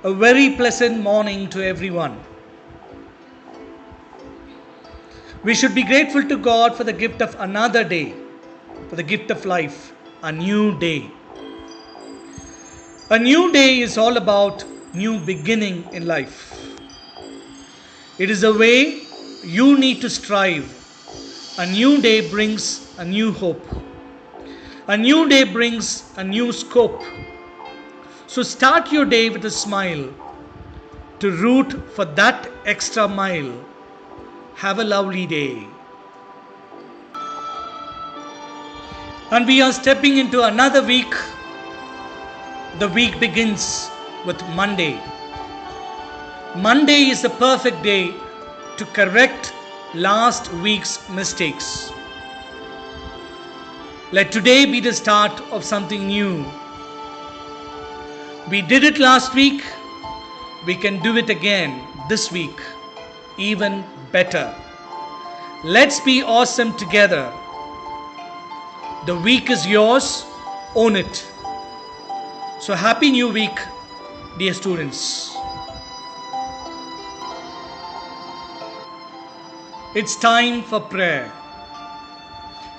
A very pleasant morning to everyone. We should be grateful to God for the gift of another day, for the gift of life, a new day. A new day is all about new beginning in life. It is a way you need to strive. A new day brings a new hope. A new day brings a new scope. So start your day with a smile to root for that extra mile. Have a lovely day. And we are stepping into another week. The week begins with Monday. Monday is the perfect day to correct last week's mistakes. Let today be the start of something new. We did it last week. We can do it again this week, even better. Let's be awesome together. The week is yours. Own it. So happy new week, dear students. It's time for prayer.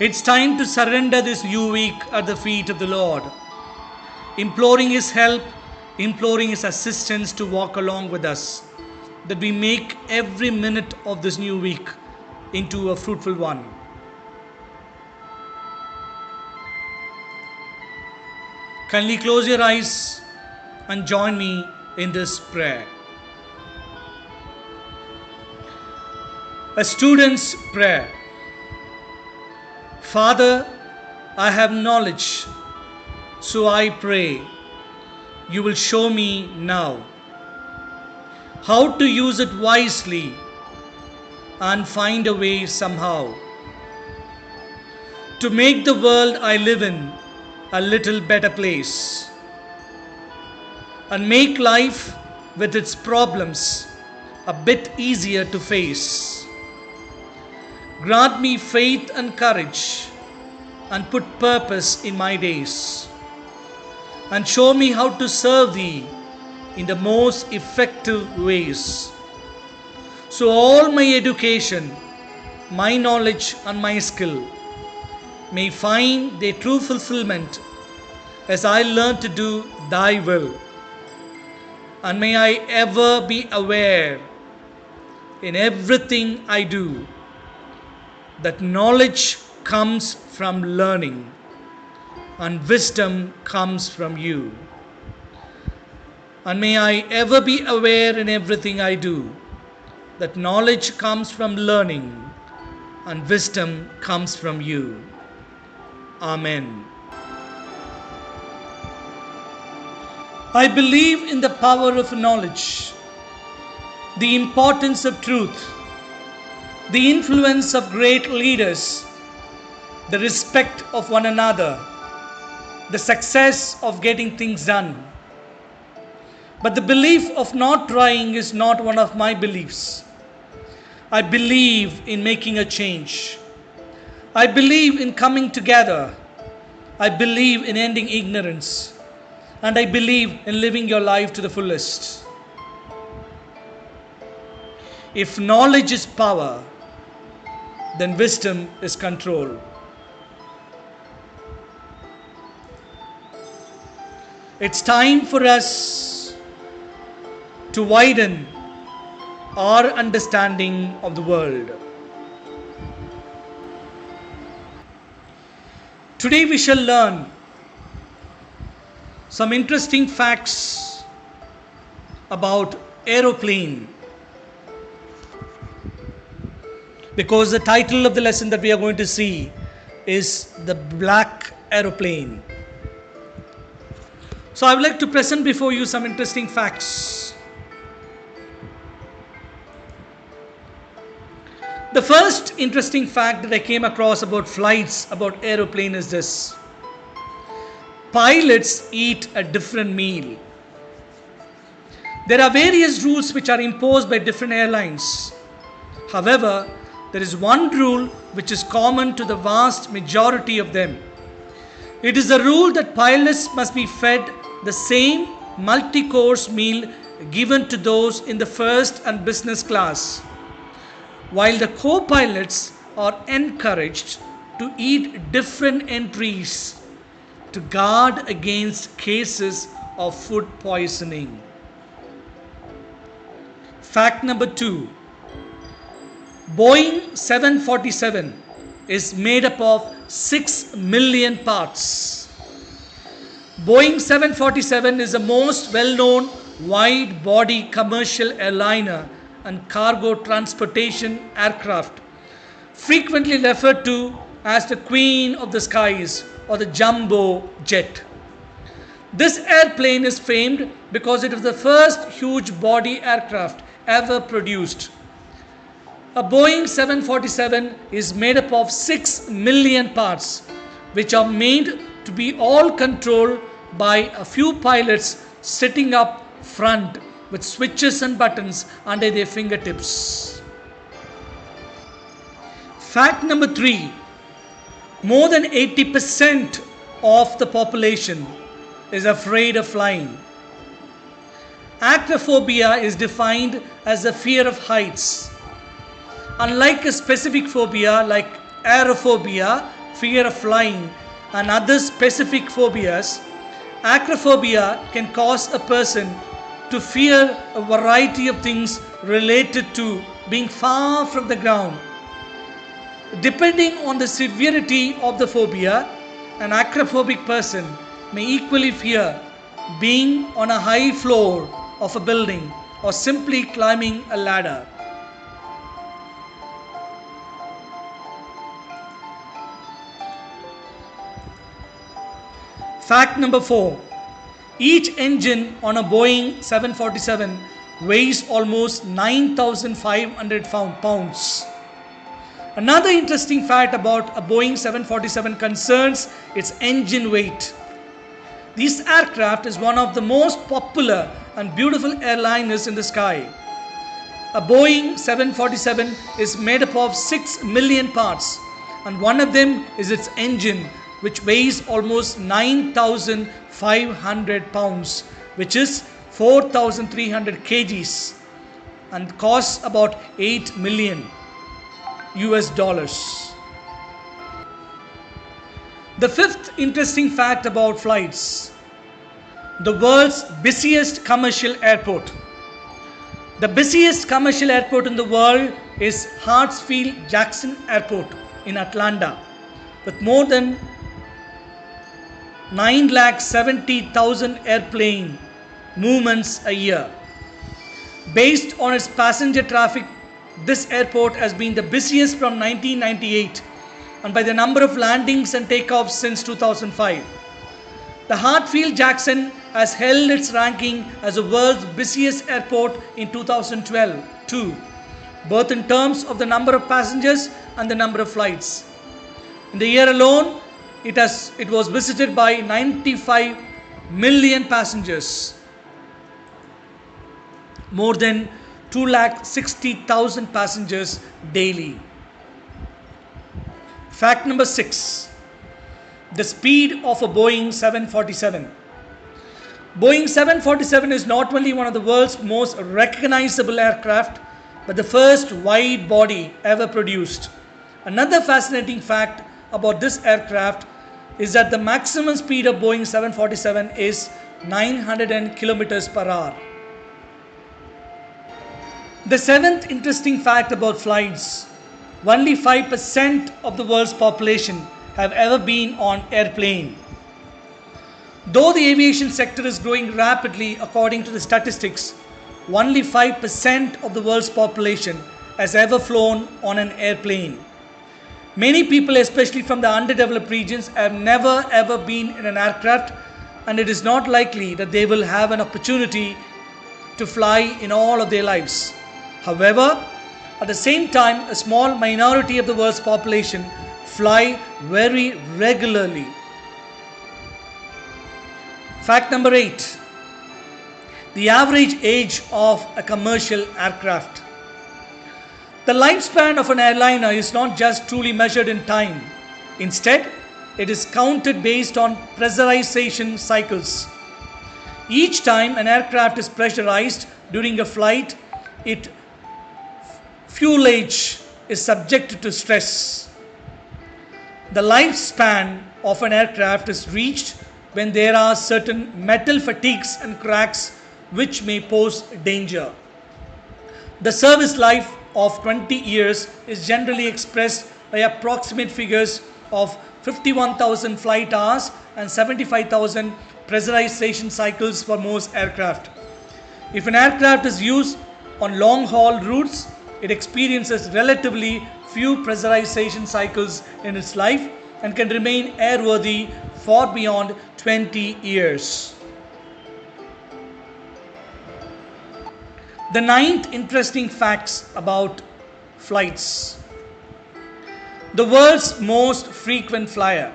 It's time to surrender this new week at the feet of the Lord, imploring His help, imploring His assistance to walk along with us, that we make every minute of this new week into a fruitful one. Kindly close your eyes and join me in this prayer. A student's prayer. Father, I have knowledge, so I pray you will show me now how to use it wisely and find a way somehow to make the world I live in a little better place and make life with its problems a bit easier to face. Grant me faith and courage and put purpose in my days, and show me how to serve Thee in the most effective ways. So all my education, my knowledge and my skill may find their true fulfillment as I learn to do Thy will. And may I ever be aware in everything I do that knowledge comes from learning and wisdom comes from You. And may I ever be aware in everything I do that knowledge comes from learning and wisdom comes from You. Amen. I believe in the power of knowledge, the importance of truth, the influence of great leaders, the respect of one another, the success of getting things done. But the belief of not trying is not one of my beliefs. I believe in making a change. I believe in coming together. I believe in ending ignorance. And I believe in living your life to the fullest. If knowledge is power, then wisdom is control. It's time for us to widen our understanding of the world. Today we shall learn some interesting facts about aeroplane, because the title of the lesson that we are going to see is the black aeroplane. So I would like to present before you some interesting facts. The first interesting fact that I came across about flights, about aeroplane is this. Pilots eat a different meal. There are various rules which are imposed by different airlines. However, there is one rule which is common to the vast majority of them. It is the rule that pilots must be fed the same multi-course meal given to those in the first and business class, while the co-pilots are encouraged to eat different entries to guard against cases of food poisoning. Fact number 2. Boeing 747 is made up of 6 million parts. Boeing 747 is the most well-known wide-body commercial airliner and cargo transportation aircraft, frequently referred to as the Queen of the Skies or the Jumbo Jet. This airplane is famed because it was the first huge body aircraft ever produced. A Boeing 747 is made up of 6 million parts, which are made to be all controlled by a few pilots sitting up front with switches and buttons under their fingertips. Fact number 3. More than 80% of the population is afraid of flying. Acrophobia is defined as the fear of heights. Unlike a specific phobia like aerophobia, fear of flying, and other specific phobias, acrophobia can cause a person to fear a variety of things related to being far from the ground. Depending on the severity of the phobia, an acrophobic person may equally fear being on a high floor of a building or simply climbing a ladder. Fact number 4. Each engine on a Boeing 747 weighs almost 9,500 pounds. Another interesting fact about a Boeing 747 concerns its engine weight. This aircraft is one of the most popular and beautiful airliners in the sky. A Boeing 747 is made up of 6 million parts, and one of them is its engine, which weighs almost 9,500 pounds, which is 4,300 kgs, and costs about 8 million US dollars. The fifth interesting fact about flights: the world's busiest commercial airport. The busiest commercial airport in the world is Hartsfield-Jackson Airport in Atlanta, with more than 970,000 airplane movements a year. Based on its passenger traffic, this airport has been the busiest from 1998 and by the number of landings and takeoffs since 2005. The Hartsfield-Jackson has held its ranking as the world's busiest airport in 2012 too, both in terms of the number of passengers and the number of flights. In the year alone, it was visited by 95 million passengers, more than 260,000 passengers daily. Fact number 6. The speed of a Boeing 747. Boeing 747 is not only one of the world's most recognizable aircraft, but the first wide body ever produced. Another fascinating fact about this aircraft is that the maximum speed of Boeing 747 is 900 kilometers per hour. The seventh interesting fact about flights: only 5% of the world's population have ever been on airplane. Though the aviation sector is growing rapidly according to the statistics, only 5% of the world's population has ever flown on an airplane. Many people, especially from the underdeveloped regions, have never ever been in an aircraft, and it is not likely that they will have an opportunity to fly in all of their lives. However, at the same time, a small minority of the world's population fly very regularly. Fact number 8. The average age of a commercial aircraft. The lifespan of an airliner is not just truly measured in time. Instead, it is counted based on pressurization cycles. Each time an aircraft is pressurized during a flight, its fuselage is subjected to stress. The lifespan of an aircraft is reached when there are certain metal fatigues and cracks which may pose danger. The service life of 20 years is generally expressed by approximate figures of 51,000 flight hours and 75,000 pressurization cycles for most aircraft. If an aircraft is used on long haul routes, it experiences relatively few pressurization cycles in its life and can remain airworthy for beyond 20 years. The ninth interesting facts about flights. The world's most frequent flyer.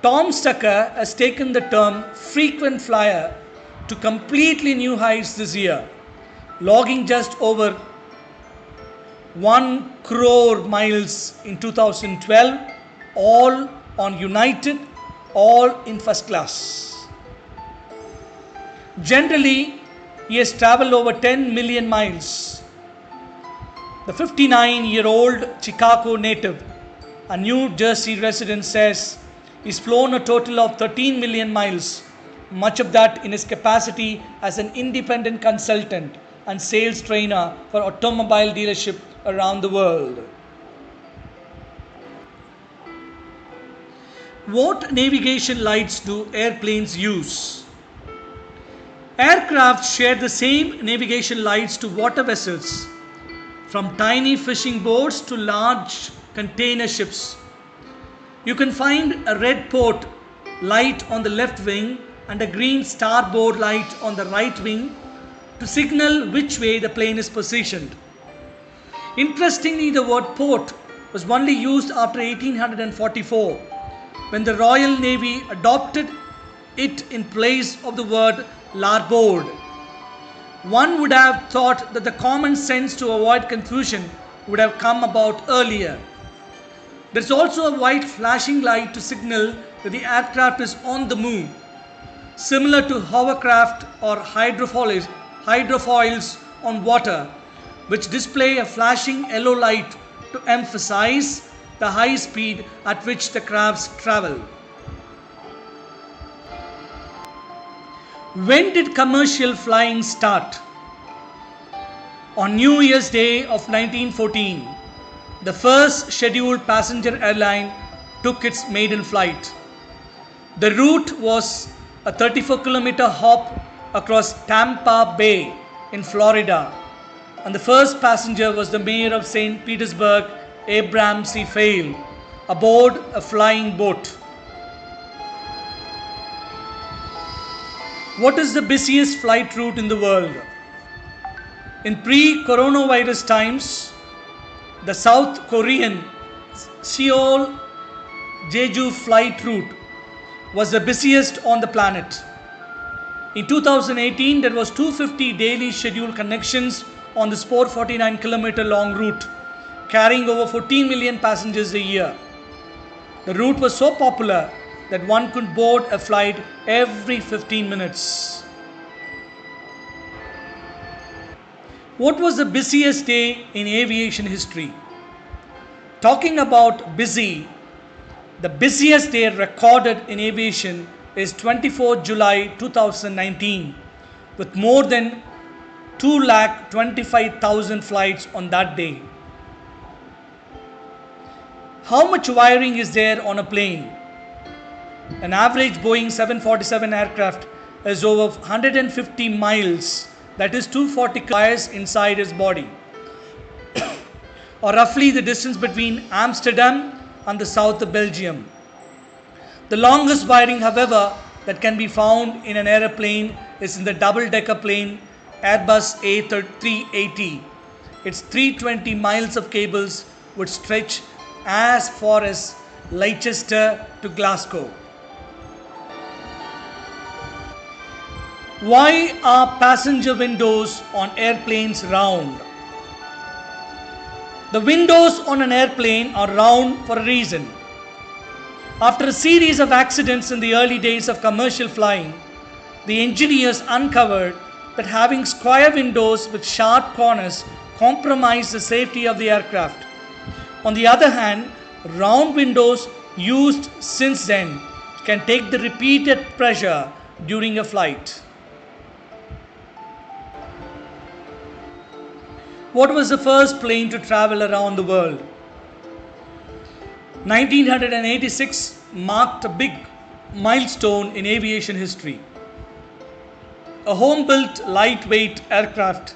Tom Stucker has taken the term frequent flyer to completely new heights this year, logging just over 1 crore miles in 2012, all on United, all in first class. Generally, he has traveled over 10 million miles. The 59-year-old Chicago native, a New Jersey resident, says he's flown a total of 13 million miles, much of that in his capacity as an independent consultant and sales trainer for automobile dealerships around the world. What navigation lights do airplanes use? Aircraft share the same navigation lights to water vessels, from tiny fishing boats to large container ships. You can find a red port light on the left wing and a green starboard light on the right wing to signal which way the plane is positioned. Interestingly, the word port was only used after 1844, when the Royal Navy adopted it in place of the word larboard. One would have thought that the common sense to avoid confusion would have come about earlier. There is also a white flashing light to signal that the aircraft is on the move, similar to hovercraft or hydrofoils on water, which display a flashing yellow light to emphasize the high speed at which the crafts travel. When did commercial flying start? On New Year's Day of 1914, the first scheduled passenger airline took its maiden flight. The route was a 34-kilometer hop across Tampa Bay in Florida, and the first passenger was the mayor of St. Petersburg, Abram C. Fail, aboard a flying boat. What is the busiest flight route in the world? In pre-coronavirus times, the South Korean Seoul Jeju flight route was the busiest on the planet. In 2018, there was 250 daily scheduled connections on this 449-kilometer long route, carrying over 14 million passengers a year. The route was so popular that one could board a flight every 15 minutes. What was the busiest day in aviation history? Talking about busy, the busiest day recorded in aviation is 24 July 2019, with more than 225,000 flights on that day. How much wiring is there on a plane? An average Boeing 747 aircraft has over 150 miles, that is 240 wires inside its body, or roughly the distance between Amsterdam and the south of Belgium. The longest wiring, however, that can be found in an aeroplane is in the double-decker plane Airbus A380. Its 320 miles of cables would stretch as far as Leicester to Glasgow. Why are passenger windows on airplanes round? The windows on an airplane are round for a reason. After a series of accidents in the early days of commercial flying, The engineers uncovered that having square windows with sharp corners compromised the safety of the aircraft. On the other hand, round windows used since then can take the repeated pressure during a flight. What was the first plane to travel around the world? 1986 marked a big milestone in aviation history. A home-built lightweight aircraft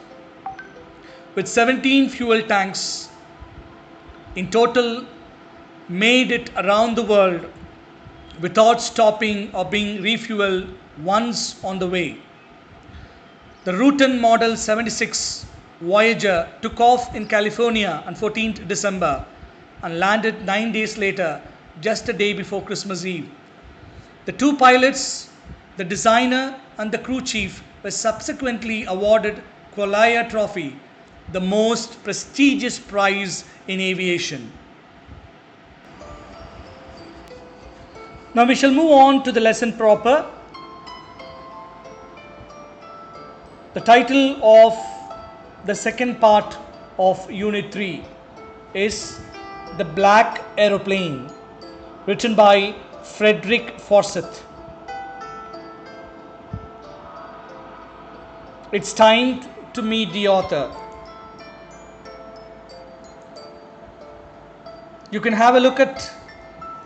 with 17 fuel tanks in total made it around the world without stopping or being refueled once on the way. The Rutan Model 76 Voyager took off in California on 14th December and landed 9 days later, just a day before Christmas Eve. The two pilots, the designer and the crew chief, were subsequently awarded Qualia Trophy, the most prestigious prize in aviation. Now we shall move on to the lesson proper. The title of the second part of Unit 3 is The Black Aeroplane, written by Frederick Forsyth. It's time to meet the author. You can have a look at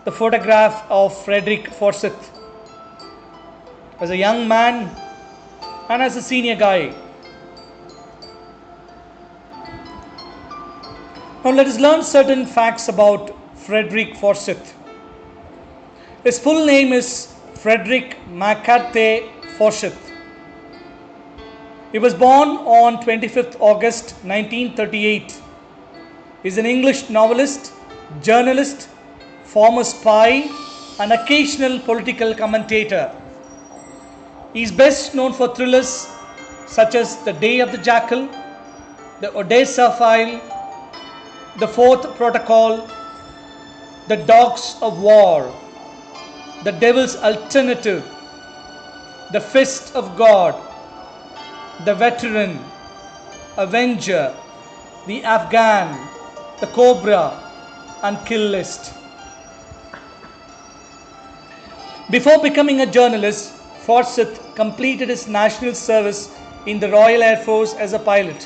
the photograph of Frederick Forsyth as a young man and as a senior guy. Now let us learn certain facts about Frederick Forsyth. His full name is Frederick McCarthy Forsyth. He was born on 25th August 1938. He is an English novelist, journalist, former spy, and occasional political commentator. He is best known for thrillers such as The Day of the Jackal, The Odessa File, The Fourth Protocol, The Dogs of War, The Devil's Alternative, The Fist of God, The Veteran, Avenger, The Afghan, The Cobra, and Kill List. Before becoming a journalist, Forsyth completed his national service in the Royal Air Force as a pilot,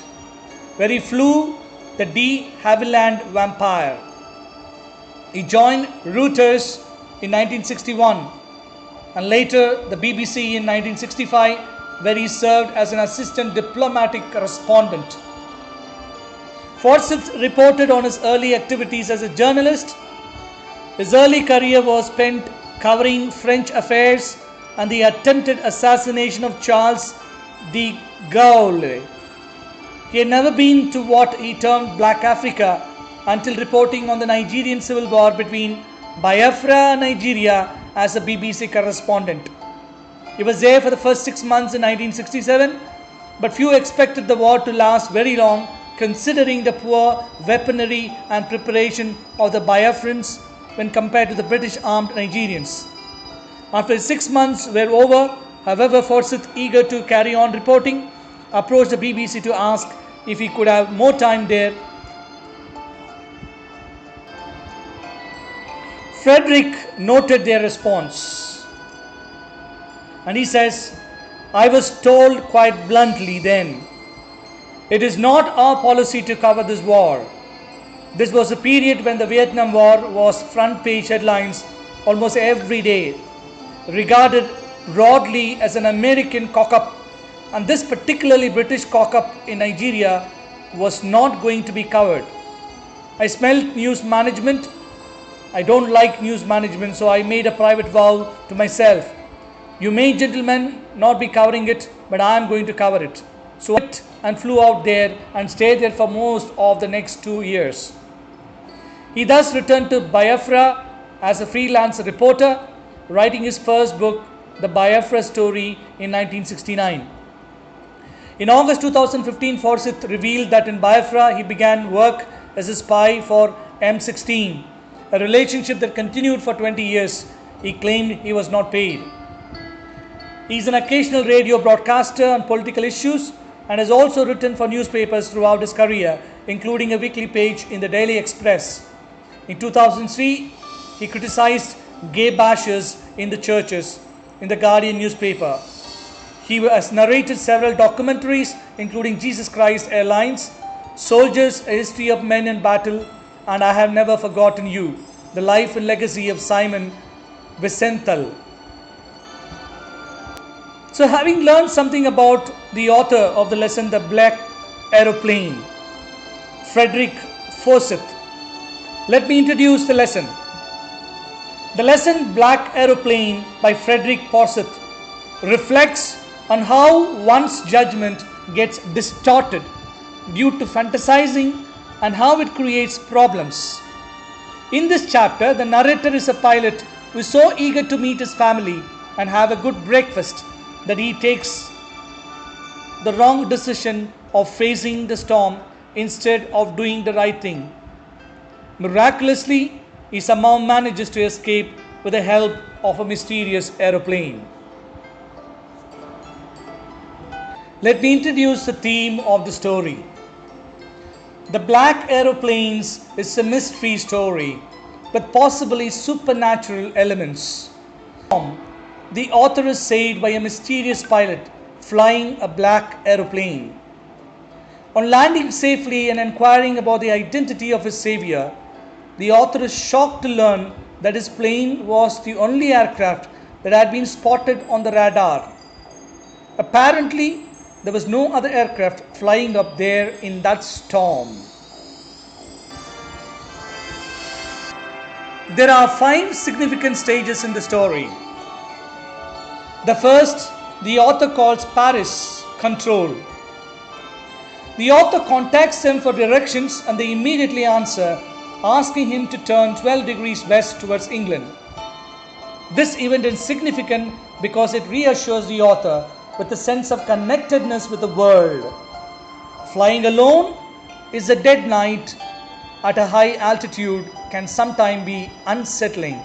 where he flew the de Havilland Vampire. He joined Reuters in 1961 and later the BBC in 1965, where he served as an assistant diplomatic correspondent. Forsyth reported on his early activities as a journalist. His early career was spent covering French affairs and the attempted assassination of Charles de Gaulle. He had never been to what he termed Black Africa until reporting on the Nigerian civil war between Biafra and Nigeria as a BBC correspondent. He was there for the first 6 months in 1967, but few expected the war to last very long, considering the poor weaponry and preparation of the Biafrans when compared to the British armed Nigerians. After 6 months were over, however, Forsyth, eager to carry on reporting, approached the BBC to ask if he could have more time there. Frederick noted their response, and he says, "I was told quite bluntly then, it is not our policy to cover this war. This was a period when the Vietnam War was front page headlines almost every day, regarded broadly as an American cock-up, and this particularly British cock-up in Nigeria was not going to be covered. I smelled news management. I don't like news management, so I made a private vow to myself. You may, gentlemen, not be covering it, but I am going to cover it. So I went and flew out there and stayed there for most of the next 2 years." He thus returned to Biafra as a freelance reporter, writing his first book, The Biafra Story, in 1969. In August 2015, Forsyth revealed that in Biafra he began work as a spy for M16, a relationship that continued for 20 years. He claimed he was not paid. He is an occasional radio broadcaster on political issues and has also written for newspapers throughout his career, including a weekly page in the Daily Express. In 2003, he criticized gay bashers in the churches in the Guardian newspaper. He has narrated several documentaries, including Jesus Christ Airlines, Soldiers, A History of Men in Battle, and I Have Never Forgotten You, the life and legacy of Simon Wiesenthal. So, having learned something about the author of the lesson, The Black Aeroplane, Frederick Forsyth, let me introduce the lesson. The lesson Black Aeroplane by Frederick Forsyth reflects on how one's judgment gets distorted due to fantasizing and how it creates problems. In this chapter, the narrator is a pilot who is so eager to meet his family and have a good breakfast that he takes the wrong decision of facing the storm instead of doing the right thing. Miraculously, he somehow manages to escape with the help of a mysterious aeroplane. Let me introduce the theme of the story. The Black Aeroplanes is a mystery story with possibly supernatural elements. The author is saved by a mysterious pilot flying a black aeroplane. On landing safely and inquiring about the identity of his savior, the author is shocked to learn that his plane was the only aircraft that had been spotted on the radar. Apparently, there was no other aircraft flying up there in that storm. There are 5 significant stages in the story. The first, the author calls Paris control. The author contacts them for directions and they immediately answer, asking him to turn 12 degrees west towards England. This event is significant because it reassures the author with a sense of connectedness with the world. Flying alone is a dead night at a high altitude can sometimes be unsettling.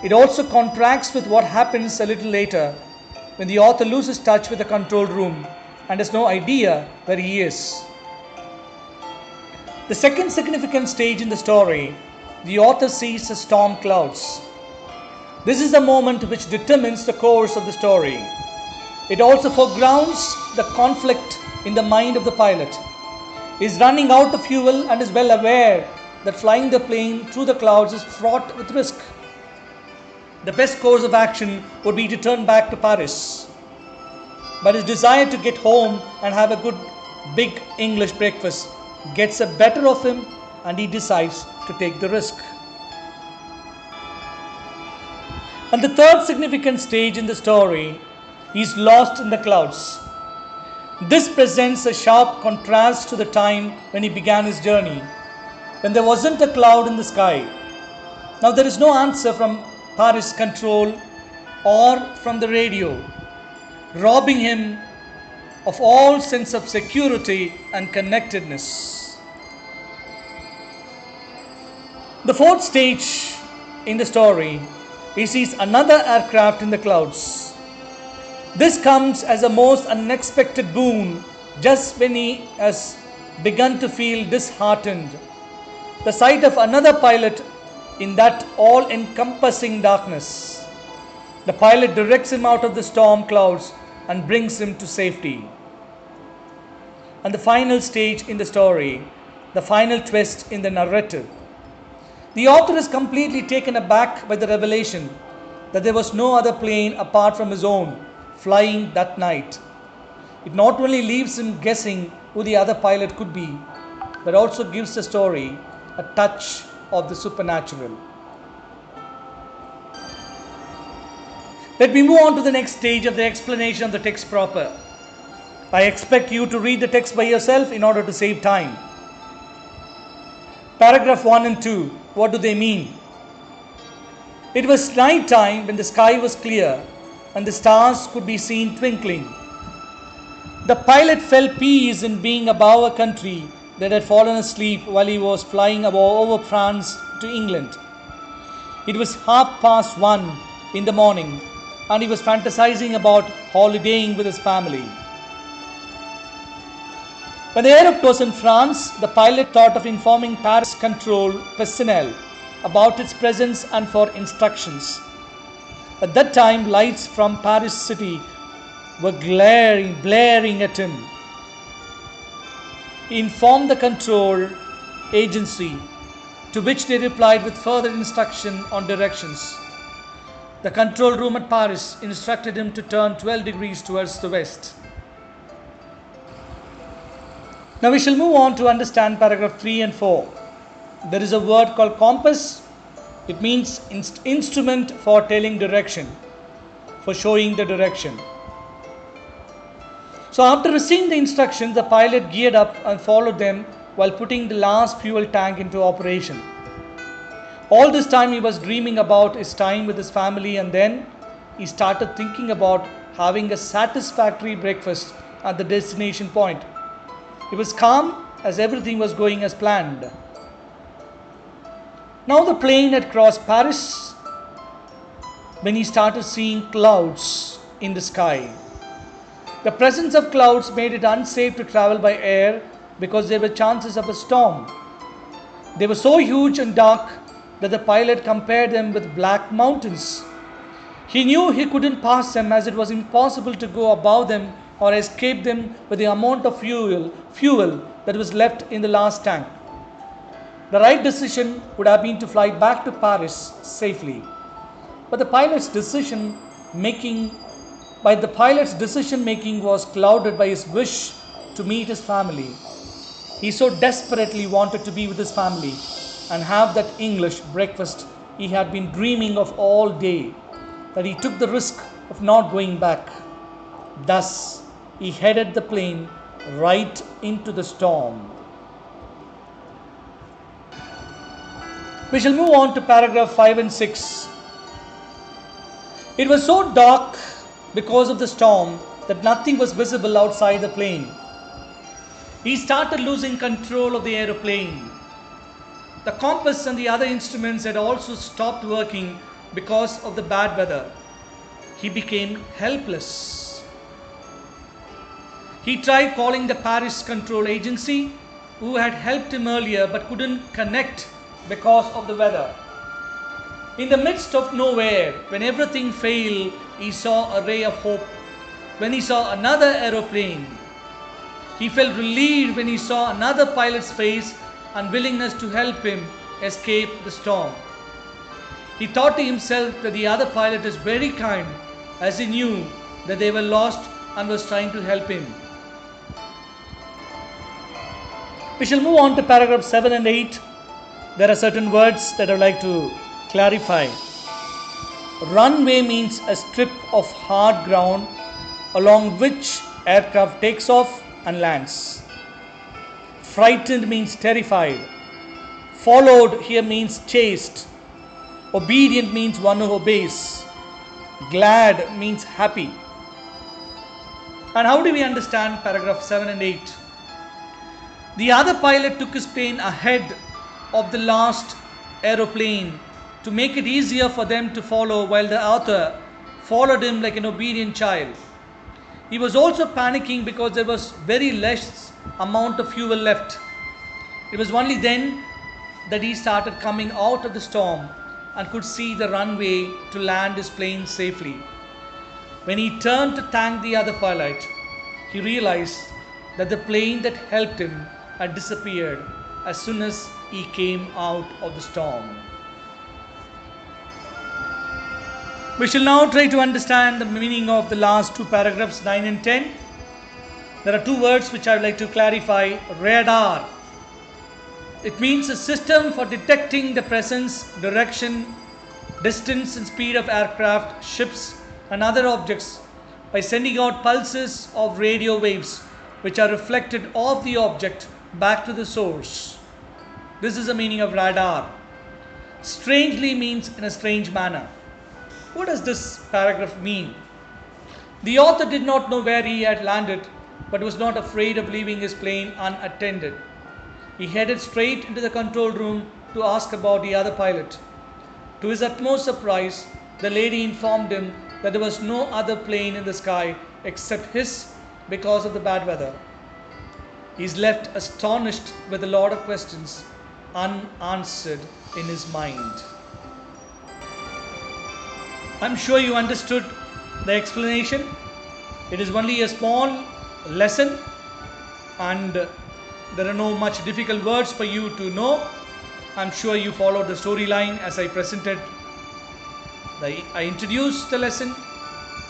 It also contrasts with what happens a little later when the author loses touch with the control room and has no idea where he is. The second significant stage in the story, the author sees the storm clouds. This is the moment which determines the course of the story. It also foregrounds the conflict in the mind of the pilot. He is running out of fuel and is well aware that flying the plane through the clouds is fraught with risk. The best course of action would be to turn back to Paris. But his desire to get home and have a good big English breakfast gets the better of him and he decides to take the risk. And the third significant stage in the story, he is lost in the clouds. This presents a sharp contrast to the time when he began his journey, when there wasn't a cloud in the sky. Now there is no answer from Paris control or from the radio, robbing him of all sense of security and connectedness. The fourth stage in the story, he sees another aircraft in the clouds. This comes as a most unexpected boon just when he has begun to feel disheartened. The sight of another pilot in that all-encompassing darkness. The pilot directs him out of the storm clouds and brings him to safety. And the final stage in the story, the final twist in the narrative. The author is completely taken aback by the revelation that there was no other plane apart from his own flying that night. It not only leaves him guessing who the other pilot could be, but also gives the story a touch of the supernatural. Let me move on to the next stage of the explanation of the text proper. I expect you to read the text by yourself in order to save time. Paragraph 1 and 2, what do they mean? It was night time when the sky was clear and the stars could be seen twinkling. The pilot felt peace in being above a country that had fallen asleep while he was flying over France to England. It was 1:30 in the morning and he was fantasizing about holidaying with his family. When the aircraft was in France, the pilot thought of informing Paris control personnel about its presence and for instructions. At that time, lights from Paris city were blaring at him. He informed the control agency, to which they replied with further instruction on directions. The control room at Paris instructed him to turn 12 degrees towards the west. Now we shall move on to understand paragraph 3 and 4. There is a word called compass. It means instrument for telling direction, for showing the direction. So after receiving the instructions, the pilot geared up and followed them while putting the last fuel tank into operation. All this time he was dreaming about his time with his family, and then he started thinking about having a satisfactory breakfast at the destination point. He was calm as everything was going as planned. Now the plane had crossed Paris when he started seeing clouds in the sky. The presence of clouds made it unsafe to travel by air because there were chances of a storm. They were so huge and dark that the pilot compared them with black mountains. He knew he couldn't pass them, as it was impossible to go above them or escape them with the amount of fuel that was left in the last tank. The right decision would have been to fly back to Paris safely. But the pilot's decision making was clouded by his wish to meet his family. He so desperately wanted to be with his family and have that English breakfast he had been dreaming of all day, that he took the risk of not going back. Thus, he headed the plane right into the storm. We shall move on to paragraph 5 and 6. It was so dark because of the storm that nothing was visible outside the plane. He started losing control of the aeroplane. The compass and the other instruments had also stopped working because of the bad weather. He became helpless. He tried calling the Paris control agency, who had helped him earlier but couldn't connect because of the weather. In the midst of nowhere, when everything failed, he saw a ray of hope. When he saw another aeroplane, he felt relieved when he saw another pilot's face and willingness to help him escape the storm. He thought to himself that the other pilot is very kind, as he knew that they were lost and was trying to help him. We shall move on to paragraph 7 and 8. There are certain words that I would like to clarify. Runway means a strip of hard ground along which aircraft takes off and lands. Frightened means terrified. Followed here means chased. Obedient means one who obeys. Glad means happy. And how do we understand paragraph 7 and 8? The other pilot took his plane ahead of the last aeroplane to make it easier for them to follow, while the author followed him like an obedient child. He was also panicking because there was very less amount of fuel left. It was only then that he started coming out of the storm and could see the runway to land his plane safely. When he turned to thank the other pilot, he realized that the plane that helped him had disappeared as soon as he came out of the storm. We shall now try to understand the meaning of the last two paragraphs, 9 and 10. There are two words which I would like to clarify. Radar. It means a system for detecting the presence, direction, distance and speed of aircraft, ships and other objects by sending out pulses of radio waves which are reflected off the object back to the source. This is the meaning of radar. Strangely means in a strange manner. What does this paragraph mean? The author did not know where he had landed, but was not afraid of leaving his plane unattended. He headed straight into the control room to ask about the other pilot. To his utmost surprise, the lady informed him that there was no other plane in the sky except his because of the bad weather. He is left astonished with a lot of questions unanswered in his mind. I'm sure you understood the explanation. It is only a small lesson and there are no much difficult words for you to know. I'm sure you followed the storyline as I presented. I introduced the lesson.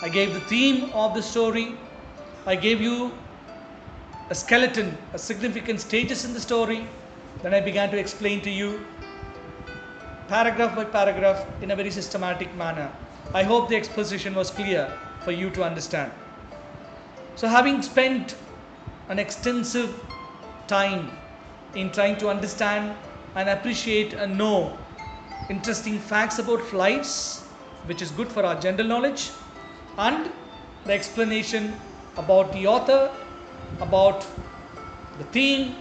I gave the theme of the story. I gave you a skeleton, a significant stages in the story. Then I began to explain to you paragraph by paragraph in a very systematic manner. I hope the exposition was clear for you to understand. So having spent an extensive time in trying to understand and appreciate and know interesting facts about flights, which is good for our general knowledge, and the explanation about the author, about the theme,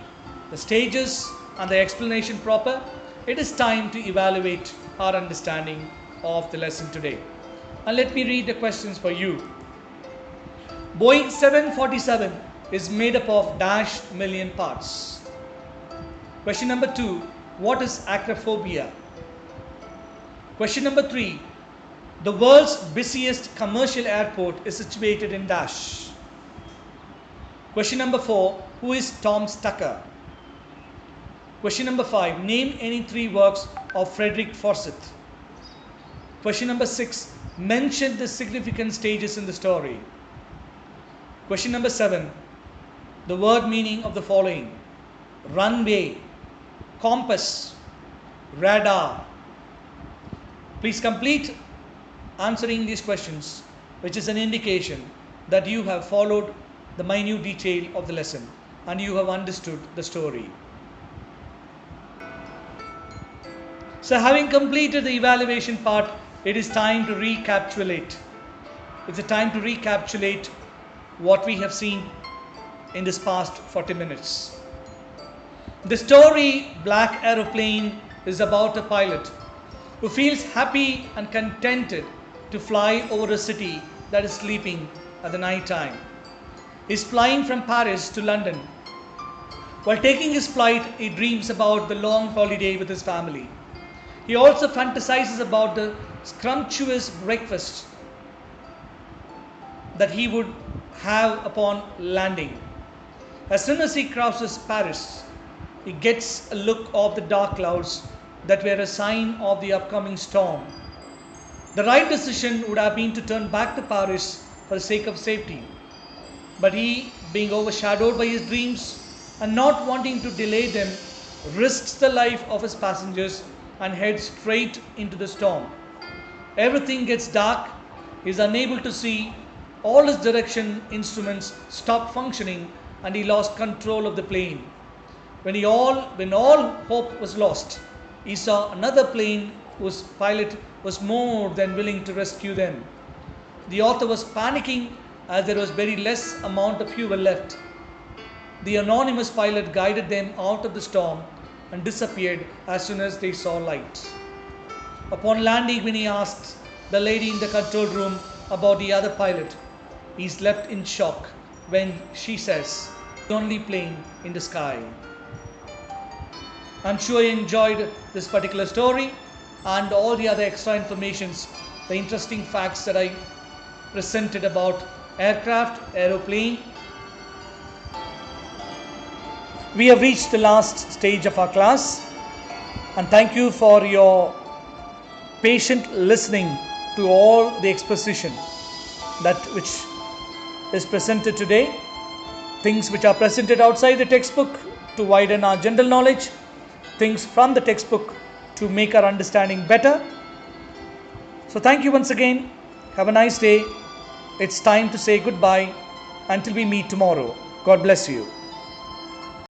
the stages, and the explanation proper, it is time to evaluate our understanding of the lesson today. And let me read the questions for you. Boeing 747 is made up of dash million parts. Question number 2. What is acrophobia? Question number 3. The world's busiest commercial airport is situated in dash. Question number 4. Who is Tom Stucker? Question number 5. Name any 3 works of Frederick Forsyth. Question number 6. Mention the significant stages in the story. Question number 7. The word meaning of the following: runway, compass, radar. Please complete answering these questions, which is an indication that you have followed the minute detail of the lesson and you have understood the story. So having completed the evaluation part, it is time to recapitulate. It's a time to recapitulate what we have seen in this past 40 minutes. The story Black Aeroplane is about a pilot who feels happy and contented to fly over a city that is sleeping at the night time. He's flying from Paris to London. While taking his flight, he dreams about the long holiday with his family. He also fantasizes about the scrumptious breakfast that he would have upon landing. As soon as he crosses Paris, he gets a look of the dark clouds that were a sign of the upcoming storm. The right decision would have been to turn back to Paris for the sake of safety. But he, being overshadowed by his dreams and not wanting to delay them, risks the life of his passengers and heads straight into the storm. Everything gets dark. He is unable to see. All his direction instruments stopped functioning and he lost control of the plane. When all hope was lost, he saw another plane whose pilot was more than willing to rescue them. The author was panicking as there was very less amount of fuel left. The anonymous pilot guided them out of the storm and disappeared as soon as they saw light. Upon landing, when he asked the lady in the control room about the other pilot, he is left in shock when she says, "The only plane in the sky." I'm sure you enjoyed this particular story and all the other extra informations, the interesting facts that I presented about aircraft, aeroplane. We have reached the last stage of our class, and thank you for your patient listening to all the exposition that which is presented today, things which are presented outside the textbook to widen our general knowledge, things from the textbook to make our understanding better. So thank you once again. Have a nice day. It's time to say goodbye until we meet tomorrow. God bless you.